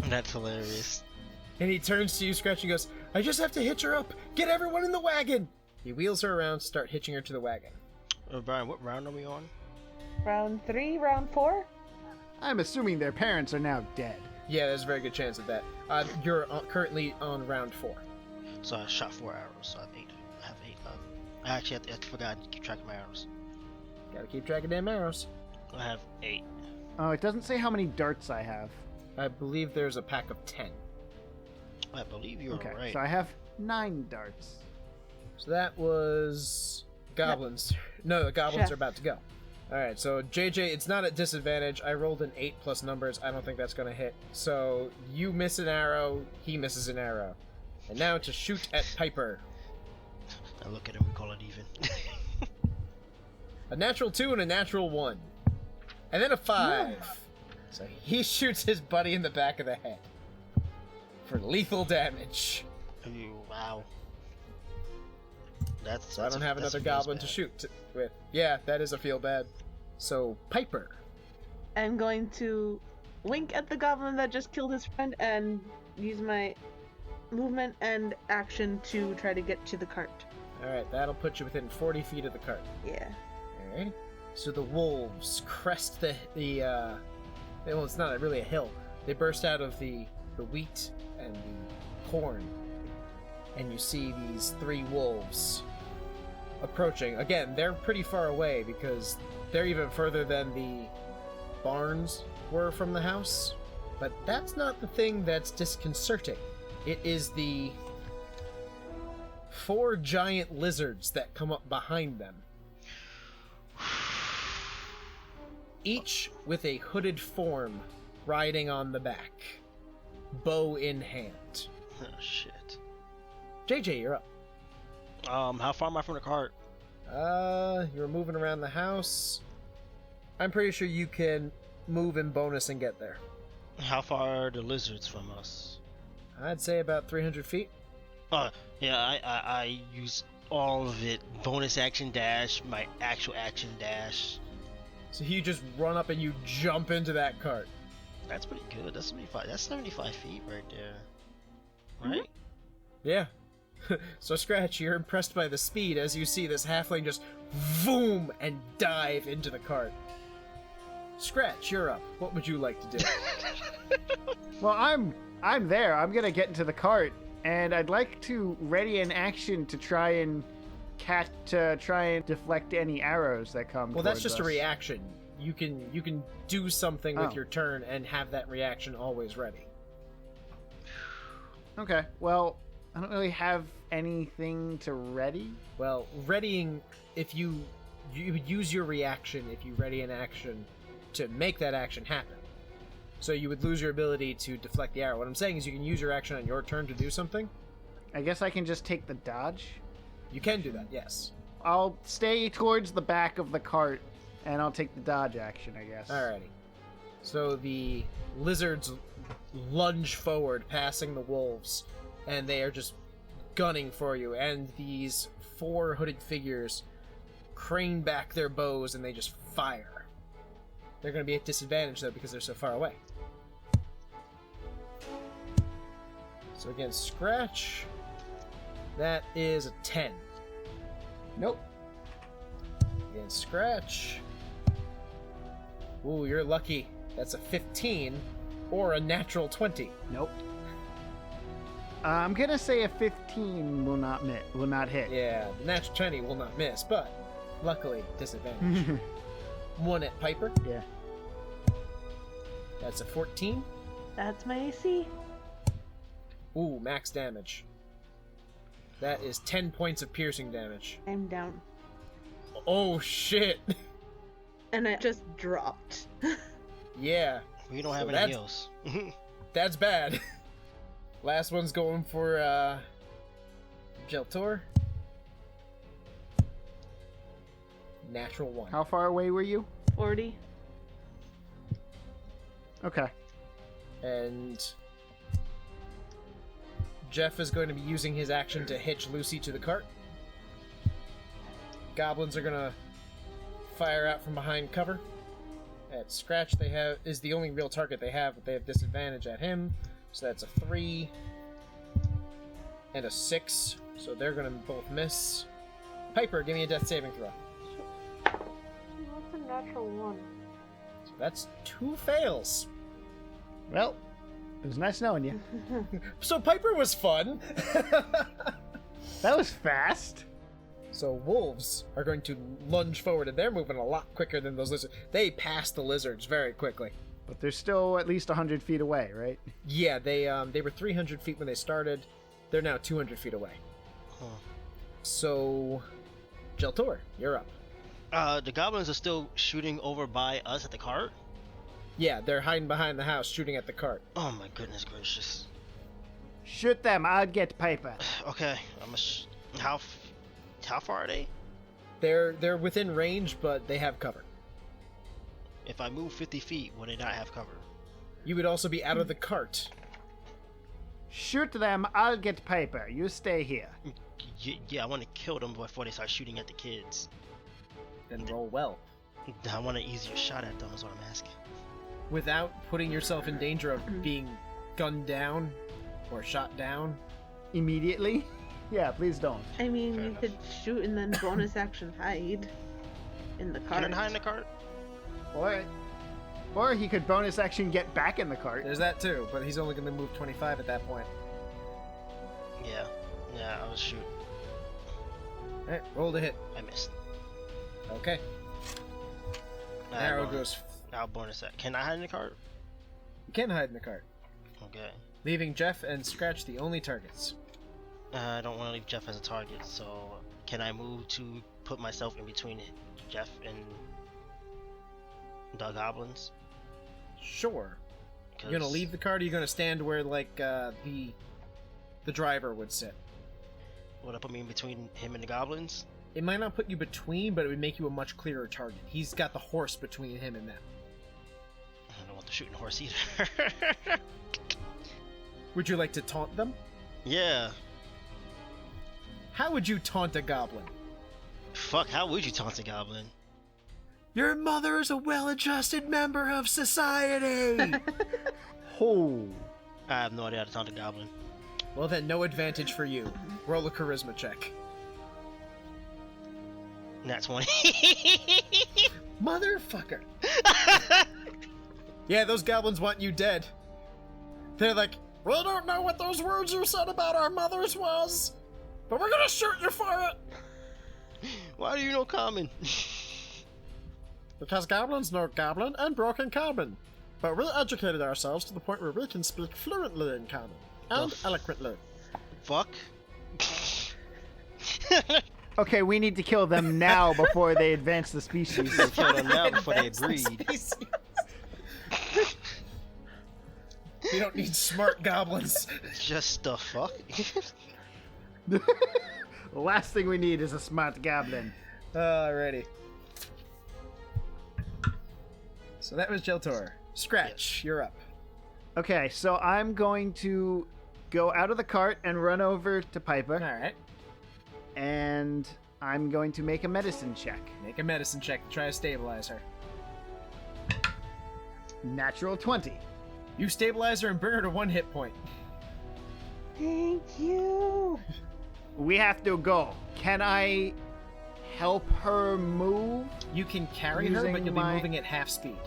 Speaker 5: That's hilarious.
Speaker 1: And he turns to you, Scratch, and goes, I just have to hitch her up. Get everyone in the wagon. He wheels her around, start hitching her to the wagon.
Speaker 5: Brian, what round are we on?
Speaker 4: Round 3, round 4?
Speaker 2: I'm assuming their parents are now dead.
Speaker 1: Yeah, there's a very good chance of that. You're currently on round 4.
Speaker 5: So I shot 4 arrows, so I have 8. I have 8 left. I actually forgot to keep track of my arrows.
Speaker 1: Gotta keep track of damn arrows.
Speaker 5: I have 8.
Speaker 2: Oh, it doesn't say how many darts I have.
Speaker 1: I believe there's a pack of 10.
Speaker 5: I believe you're
Speaker 2: Okay,
Speaker 5: right.
Speaker 2: so I have 9 darts.
Speaker 1: So that was goblins. No, the goblins
Speaker 4: Chef.
Speaker 1: are about to go. Alright, so JJ, it's not at disadvantage. I rolled an 8 plus numbers. I don't think that's going to hit. So you miss an arrow, he misses an arrow. And now to shoot at Piper.
Speaker 5: I look at him, we call it even.
Speaker 1: A natural 2 and a natural 1. And then a 5. So he shoots his buddy in the back of the head. For lethal damage.
Speaker 5: Ooh, wow.
Speaker 1: So I don't have another goblin to shoot with. Yeah, that is a feel bad. So, Piper.
Speaker 4: I'm going to wink at the goblin that just killed his friend and use my movement and action to try to get to the cart.
Speaker 1: Alright, that'll put you within 40 feet of the cart.
Speaker 4: Yeah.
Speaker 1: Alright.
Speaker 3: So the wolves crest well, it's not really a hill. They burst out of the wheat and the corn, and you see these 3 wolves approaching. Again, they're pretty far away because they're even further than the barns were from the house. But that's not the thing that's disconcerting. It is the 4 giant lizards that come up behind them. Each with a hooded form riding on the back, bow in hand.
Speaker 5: Oh, shit.
Speaker 3: JJ, you're up.
Speaker 5: How far am I from the cart?
Speaker 3: You're moving around the house. I'm pretty sure you can move in bonus and get there.
Speaker 5: How far are the lizards from us?
Speaker 3: I'd say about 300 feet.
Speaker 5: Yeah, I use all of it. Bonus action dash, my actual action dash.
Speaker 3: So you just run up and you jump into that cart.
Speaker 5: That's pretty good. That's 75. That's 75 feet right there. Right?
Speaker 3: Yeah. So Scratch, you're impressed by the speed as you see this halfling just boom and dive into the cart. Scratch, you're up. What would you like to do?
Speaker 2: Well, I'm there. I'm gonna get into the cart, and I'd like to ready an action to try and deflect any arrows that come.
Speaker 3: Well, that's just a
Speaker 2: us.
Speaker 3: reaction. You can do something with
Speaker 2: Oh.
Speaker 3: your turn and have that reaction always ready.
Speaker 2: Okay. Well, I don't really have anything to ready.
Speaker 3: Well, readying, if you would use your reaction if you ready an action to make that action happen. So you would lose your ability to deflect the arrow. What I'm saying is you can use your action on your turn to do something.
Speaker 2: I guess I can just take the dodge.
Speaker 3: You can do that, yes.
Speaker 2: I'll stay towards the back of the cart, and I'll take the dodge action, I guess.
Speaker 3: Alrighty. So the lizards lunge forward, passing the wolves, and they are just gunning for you. And these 4 hooded figures crane back their bows and they just fire. They're going to be at disadvantage, though, because they're so far away. So again, Scratch. That is a 10.
Speaker 2: Nope.
Speaker 3: Again, Scratch. Ooh, you're lucky. That's a 15 or a natural 20.
Speaker 2: Nope. I'm gonna say a 15 will not hit.
Speaker 3: Yeah, the natural 20 will not miss, but luckily, disadvantage. 1 at Piper.
Speaker 2: Yeah.
Speaker 3: That's a 14.
Speaker 4: That's my AC.
Speaker 3: Ooh, max damage. That is 10 points of piercing damage.
Speaker 4: I'm down.
Speaker 3: Oh, shit.
Speaker 4: And it just dropped.
Speaker 3: Yeah.
Speaker 5: We don't
Speaker 3: So
Speaker 5: have any
Speaker 3: that's-
Speaker 5: heals.
Speaker 3: That's bad. Last one's going for, Jelltur. Natural 1.
Speaker 2: How far away were you?
Speaker 4: 40.
Speaker 2: Okay.
Speaker 3: And Jeff is going to be using his action to hitch Lucy to the cart. Goblins are going to fire out from behind cover. At Scratch, is the only real target they have, but they have disadvantage at him. So that's a 3 and a 6. So they're going to both miss. Piper, give me a death saving throw.
Speaker 4: What's a natural 1?
Speaker 3: So that's 2 fails.
Speaker 2: Well, it was nice knowing you.
Speaker 3: So Piper was fun.
Speaker 2: That was fast.
Speaker 3: So wolves are going to lunge forward, and they're moving a lot quicker than those lizards. They pass the lizards very quickly.
Speaker 2: But they're still at least 100 feet away, right?
Speaker 3: Yeah, they were 300 feet when they started. They're now 200 feet away.
Speaker 5: Huh.
Speaker 3: So, Jelltur, you're up.
Speaker 5: The goblins are still shooting over by us at the cart?
Speaker 3: Yeah, they're hiding behind the house, shooting at the cart.
Speaker 5: Oh my goodness gracious.
Speaker 2: Shoot them, I'll get Piper.
Speaker 5: Okay, how far are they?
Speaker 3: They're within range, but they have cover.
Speaker 5: If I move 50 feet, will they not have cover?
Speaker 3: You would also be out of the cart.
Speaker 2: Shoot them, I'll get Piper. You stay here.
Speaker 5: Yeah, I want to kill them before they start shooting at the kids.
Speaker 3: Then roll well.
Speaker 5: I want an easier shot at them is what I'm asking.
Speaker 3: Without putting yourself in danger of being gunned down or shot down.
Speaker 2: Immediately? Yeah, please don't.
Speaker 4: I mean,
Speaker 5: Fair
Speaker 4: you
Speaker 5: enough.
Speaker 4: could shoot and then bonus action hide. in the cart.
Speaker 5: Can I hide in the cart?
Speaker 2: Or he could bonus action get back in the cart.
Speaker 3: There's that too, but he's only going to move 25 at that point.
Speaker 5: Yeah. Yeah, I was shoot.
Speaker 3: Alright, roll to hit.
Speaker 5: I missed.
Speaker 3: Okay. Arrow goes.
Speaker 5: Now bonus that. Can I hide in the cart?
Speaker 3: You can hide in the cart,
Speaker 5: Okay.
Speaker 3: leaving Jeff and Scratch the only targets.
Speaker 5: I don't want to leave Jeff as a target, so can I move to put myself in between Jeff and the goblins?
Speaker 3: Sure. You're gonna leave the cart, or you're gonna stand where like the driver would sit?
Speaker 5: Would that put me in between him and the goblins?
Speaker 3: It might not put you between, but it would make you a much clearer target. He's got the horse between him and them.
Speaker 5: I don't want the shooting horse either.
Speaker 3: Would you like to taunt them?
Speaker 5: Yeah.
Speaker 3: How would you taunt a goblin?
Speaker 5: Fuck, how would you taunt a goblin?
Speaker 3: Your mother is a well-adjusted member of society!
Speaker 2: Oh.
Speaker 5: I have no idea how to taunt a goblin.
Speaker 3: Well then, no advantage for you. Roll a charisma check.
Speaker 5: Nat 20.
Speaker 3: Motherfucker! Yeah, those goblins want you dead. They're like, we don't know what those words you said about our mothers was, but we're gonna shoot you for it!
Speaker 5: Why do you know common?
Speaker 3: Because goblins know goblin and broken common. But we educated ourselves to the point where we can speak fluently in common. And eloquently.
Speaker 5: Fuck.
Speaker 2: Okay, we need to kill them now before they advance the species.
Speaker 5: Kill them now before they breed.
Speaker 3: We don't need smart goblins.
Speaker 5: Just the fuck?
Speaker 2: The last thing we need is a smart goblin.
Speaker 3: Alrighty. So that was Jelltur. Scratch, you're up.
Speaker 2: Okay, so I'm going to go out of the cart and run over to Piper.
Speaker 3: Alright.
Speaker 2: And I'm going to make a medicine check.
Speaker 3: Make a medicine check to try to stabilize her.
Speaker 2: Natural 20.
Speaker 3: You stabilize her and bring her to 1 hit point.
Speaker 4: Thank you.
Speaker 2: We have to go. Can I help her move?
Speaker 3: You can carry her, but you'll be moving at half speed.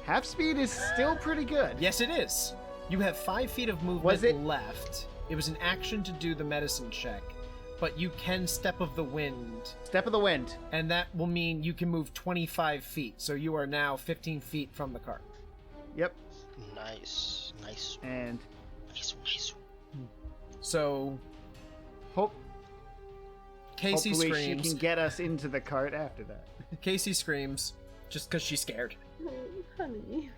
Speaker 2: Half speed is still pretty good.
Speaker 3: Yes, it is. You have 5 feet of movement left. It was an action to do the medicine check, but you can Step of the Wind.
Speaker 2: Step of the Wind.
Speaker 3: And that will mean you can move 25 feet, so you are now 15 feet from the cart.
Speaker 2: Yep.
Speaker 5: Nice. Nice.
Speaker 2: And
Speaker 5: Nice.
Speaker 3: So Casey
Speaker 2: hopefully
Speaker 3: screams.
Speaker 2: she can get us into the cart after that.
Speaker 3: Casey screams, just because she's scared.
Speaker 4: Oh, honey.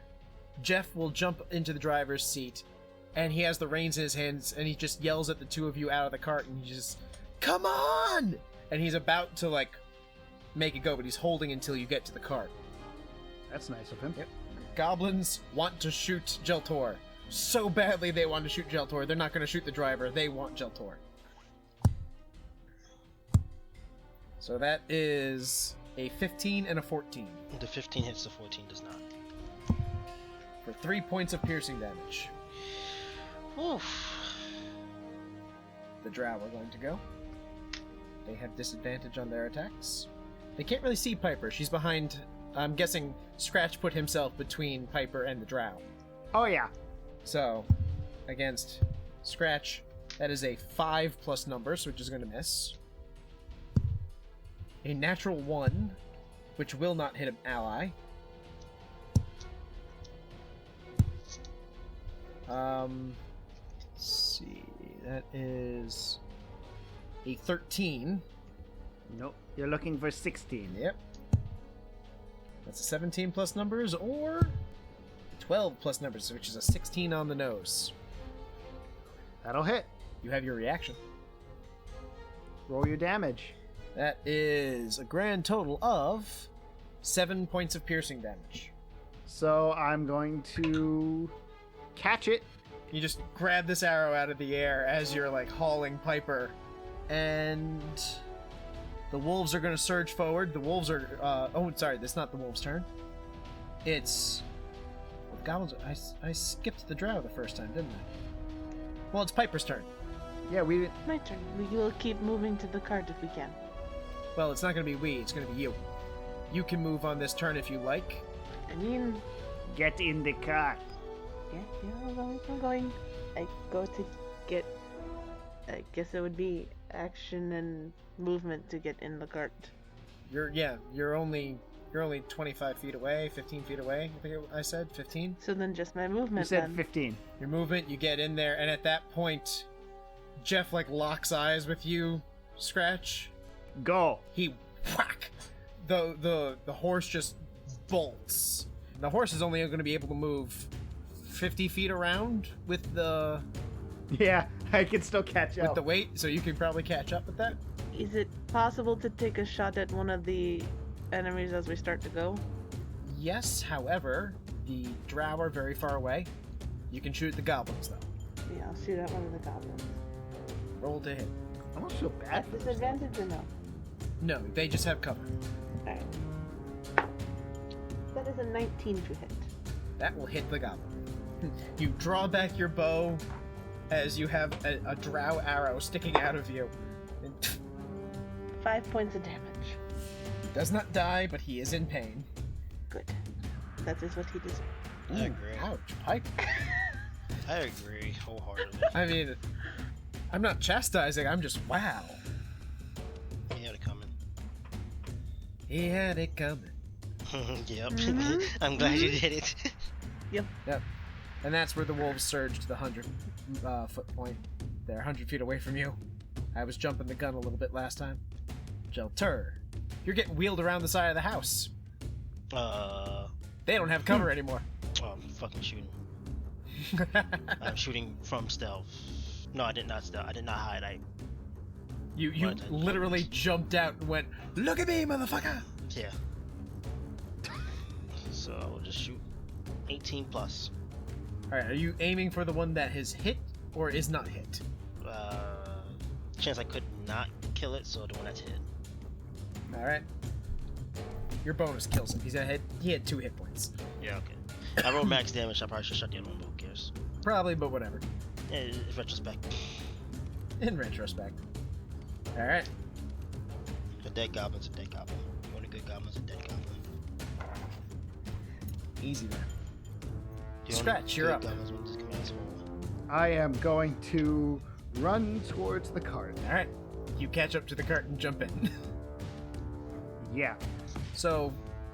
Speaker 3: Jeff will jump into the driver's seat, and he has the reins in his hands, and he just yells at the two of you out of the cart, and he just, come on! And he's about to, like, make it go, but he's holding until you get to the cart.
Speaker 2: That's nice of him.
Speaker 3: Yep. Goblins want to shoot Jelltur. So badly they want to shoot Jelltur. They're not going to shoot the driver. They want Jelltur. So that is a 15 and a 14.
Speaker 5: The 15 hits, the 14 does not.
Speaker 3: For 3 points of piercing damage.
Speaker 5: Oof.
Speaker 3: The drow are going to go. They have disadvantage on their attacks. They can't really see Piper. She's behind... I'm guessing Scratch put himself between Piper and the drow.
Speaker 2: Oh, yeah.
Speaker 3: So, against Scratch, that is a 5 plus numbers, which is going to miss. A natural 1, which will not hit an ally. Let's see. That is a 13.
Speaker 2: Nope. You're looking for 16.
Speaker 3: Yep. That's a 17 plus numbers, or 12 plus numbers, which is a 16 on the nose.
Speaker 2: That'll hit.
Speaker 3: You have your reaction.
Speaker 2: Roll your damage.
Speaker 3: That is a grand total of 7 points of piercing damage.
Speaker 2: So I'm going to catch it.
Speaker 3: You just grab this arrow out of the air as you're like hauling Piper, and the wolves are going to surge forward. The wolves are... oh, sorry, that's not the wolves' turn. It's... Well, the goblins... I skipped the drow the first time, didn't I? Well, it's Piper's turn.
Speaker 2: Yeah, we didn't...
Speaker 4: My turn. We will keep moving to the cart if we can.
Speaker 3: Well, it's not going to be we, it's going to be you. You can move on this turn if you like.
Speaker 4: I mean,
Speaker 2: Get in the car.
Speaker 4: yeah, I'm going. I go to get. I guess it would be action and movement to get in the cart.
Speaker 3: You're only 25 feet away, 15 feet away. I think I said 15.
Speaker 4: So then just my
Speaker 2: You
Speaker 4: movement.
Speaker 2: said
Speaker 4: then.
Speaker 2: 15.
Speaker 3: Your movement, you get in there, and at that point, Jeff like locks eyes with you, Scratch.
Speaker 2: Go.
Speaker 3: He whack. The horse just bolts. The horse is only going to be able to move 50 feet around with the
Speaker 2: Yeah, I can still catch up.
Speaker 3: with the weight, so you can probably catch up with that.
Speaker 4: Is it possible to take a shot at one of the enemies as we start to go?
Speaker 3: Yes, however, the drow are very far away. You can shoot the goblins though.
Speaker 4: Yeah, I'll shoot at one of the goblins.
Speaker 3: Roll to hit.
Speaker 2: I don't feel bad
Speaker 4: At
Speaker 2: for this.
Speaker 4: disadvantage or no?
Speaker 3: No, they just have cover.
Speaker 4: Alright. That is a 19 to hit.
Speaker 3: That will hit the goblin. You draw back your bow as you have a drow arrow sticking out of you. And
Speaker 4: 5 points of damage.
Speaker 3: he does not die, but he is in pain.
Speaker 4: Good. That is what he deserves.
Speaker 5: I agree.
Speaker 3: Ouch, Pike.
Speaker 5: I agree wholeheartedly.
Speaker 3: I mean, I'm not chastising, I'm just wow.
Speaker 5: He had it coming.
Speaker 3: He had it coming.
Speaker 5: Yep.
Speaker 4: Mhm.
Speaker 5: I'm glad you did it.
Speaker 3: Yep. And that's where the wolves surge to the 100 foot point. They're 100 feet away from you. I was jumping the gun a little bit last time. Jelltur, you're getting wheeled around the side of the house. They don't have cover anymore.
Speaker 5: I'm fucking shooting. I'm shooting from stealth. No, I did not stealth. I did not hide.
Speaker 3: You
Speaker 5: What?
Speaker 3: literally jumped out and went, "Look at me, motherfucker!"
Speaker 5: Yeah. So I will just shoot 18 plus.
Speaker 3: All right, are you aiming for the one that has hit or is not hit?
Speaker 5: Chance I could not kill it, so the one that's hit.
Speaker 3: All right. Your bonus kills him. He had 2 hit points.
Speaker 5: Yeah, okay. I rolled max damage. I probably should shut the other one, but who cares?
Speaker 3: Probably, but whatever.
Speaker 5: In retrospect.
Speaker 3: In retrospect. All right.
Speaker 5: A dead goblin's a dead goblin. You want a good goblin's a dead goblin.
Speaker 3: Easy there.
Speaker 5: The only
Speaker 3: Scratch, you're
Speaker 5: good
Speaker 3: up.
Speaker 5: goblins with this command's full.
Speaker 2: I am going to run towards the cart.
Speaker 3: All right. You catch up to the cart and jump in.
Speaker 2: Yeah.
Speaker 3: So,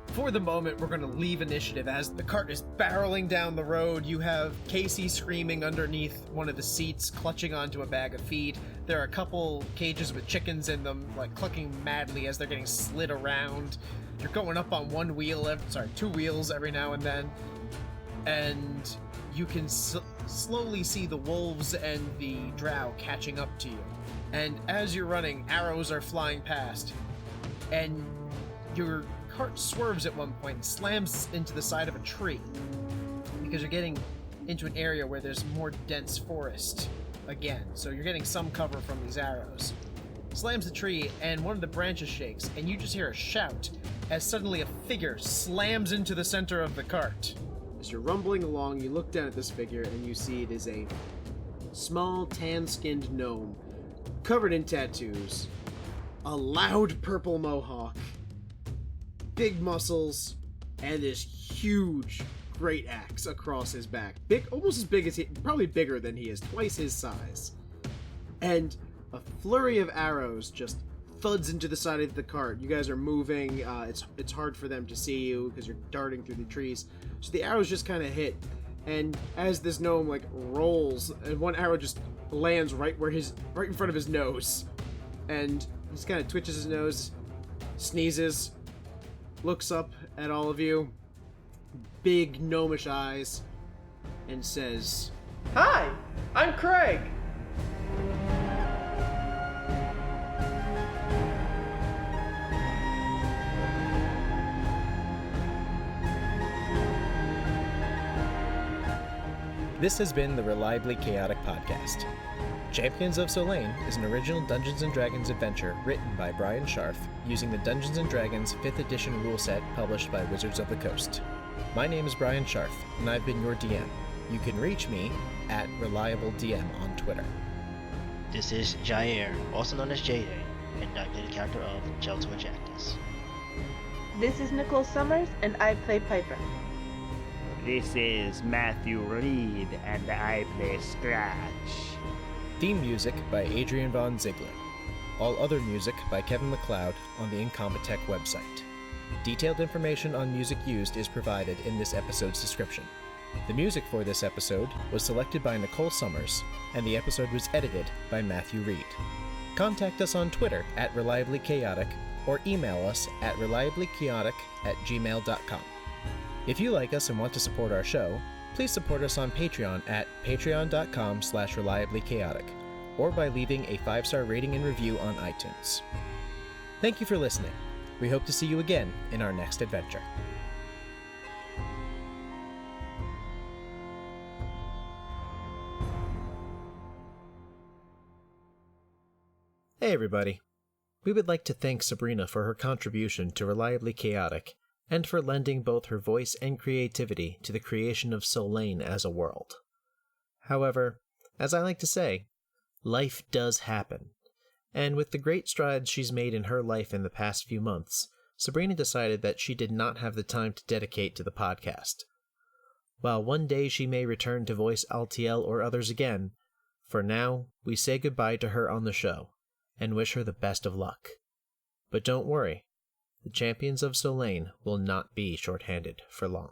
Speaker 3: for the moment, we're going to leave initiative as the cart is barreling down the road. You have Casey screaming underneath one of the seats, clutching onto a bag of feed. There are a couple cages with chickens in them, like clucking madly as they're getting slid around. You're going up on 2 wheels every now and then. And you can slowly see the wolves and the drow catching up to you. And as you're running, arrows are flying past. And your cart swerves at one point and slams into the side of a tree because you're getting into an area where there's more dense forest again, so you're getting some cover from these arrows. Slams the tree and one of the branches shakes and you just hear a shout as suddenly a figure slams into the center of the cart. As you're rumbling along, you look down at this figure and you see it is a small tan-skinned gnome covered in tattoos, a loud purple mohawk, big muscles, and this huge great axe across his back. Big, almost as big as he, probably bigger than he is, twice his size. And a flurry of arrows just thuds into the side of the cart. You guys are moving. It's hard for them to see you because you're darting through the trees. So the arrows just kind of hit. And as this gnome like rolls, and one arrow just lands right in front of his nose, and he just kind of twitches his nose, sneezes, looks up at all of you, big gnomish eyes, and says,
Speaker 6: Hi, I'm Craig.
Speaker 1: This has been the Reliably Chaotic podcast. Champions of Solane is an original Dungeons & Dragons adventure written by Bryan Scharf using the Dungeons & Dragons 5th edition rule set published by Wizards of the Coast. My name is Bryan Scharf, and I've been your DM. You can reach me at ReliableDM on Twitter.
Speaker 5: This is Jair, also known as Jade, and I play the character of Jelltur.
Speaker 4: This is Nicole Summers, and I play Piper.
Speaker 7: This is Matthew Reed, and I play Scratch.
Speaker 1: Theme music by Adrian von Ziegler. All other music by Kevin MacLeod on the Incompetech website. Detailed information on music used is provided in this episode's description. The music for this episode was selected by Nicole Summers, and the episode was edited by Matthew Reed. Contact us on Twitter at Reliably Chaotic, or email us at reliablychaotic@gmail.com. If you like us and want to support our show, please support us on Patreon at patreon.com/reliablychaotic, or by leaving a 5-star rating and review on iTunes. Thank you for listening. We hope to see you again in our next adventure. Hey everybody. We would like to thank Sabrina for her contribution to Reliably Chaotic, and for lending both her voice and creativity to the creation of Solane as a world. However, as I like to say, life does happen, and with the great strides she's made in her life in the past few months, Sabrina decided that she did not have the time to dedicate to the podcast. While one day she may return to voice Altiel or others again, for now, we say goodbye to her on the show, and wish her the best of luck. But don't worry, the champions of Solane will not be short-handed for long.